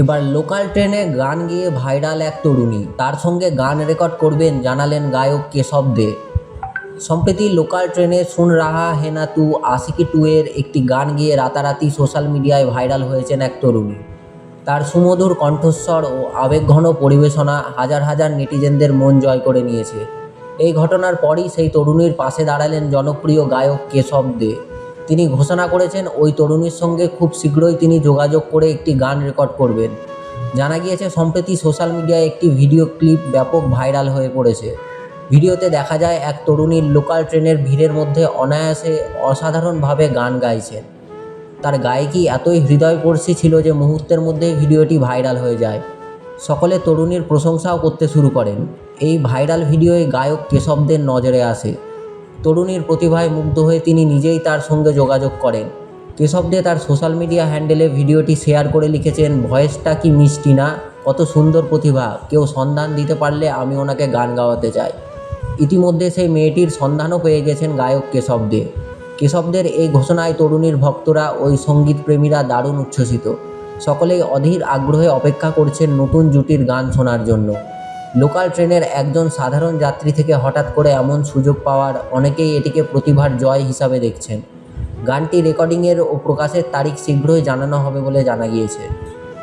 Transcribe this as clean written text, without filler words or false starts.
এবার লোকাল ট্রেনে গান গেয়ে ভাইরাল এক তরুণী, তার সঙ্গে গান রেকর্ড করবেন জানালেন গায়ক কেশব দে। সম্প্রতি লোকাল ট্রেনে সুন রাহা হে না তু আশিকি টু এর একটি গান গেয়ে রাতারাতি সোশ্যাল মিডিয়ায় ভাইরাল হয়েছেন এক তরুণী। তার সুমধুর কণ্ঠস্বর ও আবেগঘন পরিবেশনা হাজার হাজার নেটিজেনদের মন জয় করে নিয়েছে। এই ঘটনার পরই সেই তরুণীর পাশে দাঁড়ালেন জনপ্রিয় গায়ক কেশব দে। তিনি ঘোষণা করেছেন ওই তরুণীর সঙ্গে খুব শীঘ্রই তিনি যোগাযোগ করে একটি গান রেকর্ড করবেন। জানা গিয়েছে সম্প্রতি সোশ্যাল মিডিয়ায় একটি ভিডিও ক্লিপ ব্যাপক ভাইরাল হয়ে পড়েছে। ভিডিওতে দেখা যায় এক তরুণীর লোকাল ট্রেনের ভিড়ের মধ্যে অনায়াসে অসাধারণভাবে গান গাইছেন। তার গায়িকী এতই হৃদয়স্পর্শী ছিল যে মুহূর্তের মধ্যেই ভিডিওটি ভাইরাল হয়ে যায়। সকলে তরুণীর প্রশংসাও করতে শুরু করেন। এই ভাইরাল ভিডিওয় গায়ক কেশবদের নজরে আসে। তরুণীর প্রতিভায় মুগ্ধ হয়ে তিনি নিজেই তার সঙ্গে যোগাযোগ করেন। কেশব দে তার সোশ্যাল মিডিয়া হ্যান্ডেলে ভিডিওটি শেয়ার করে লিখেছেন, ভয়েসটা কি মিষ্টি না, কত সুন্দর প্রতিভা, কেউ সন্ধান দিতে পারলে আমি ওনাকে গান গাওয়াতে চাই। ইতিমধ্যে সেই মেয়েটির সন্ধানও পেয়ে গেছেন গায়ক কেশব দে। কেশবদের এই ঘোষণায় তরুণীর ভক্তরা ওই সঙ্গীতপ্রেমীরা দারুণ উচ্ছ্বসিত। সকলেই অধীর আগ্রহে অপেক্ষা করছেন নতুন জুটির গান শোনার জন্য। লোকাল ট্রেনের একজন সাধারণ যাত্রী থেকে হঠাৎ করে এমন সুযোগ পাওয়ার অনেকেই এটিকে প্রতিভার জয় হিসাবে দেখছেন। গানটি রেকর্ডিংয়ের ও প্রকাশের তারিখ শীঘ্রই জানানো হবে বলে জানা গিয়েছে।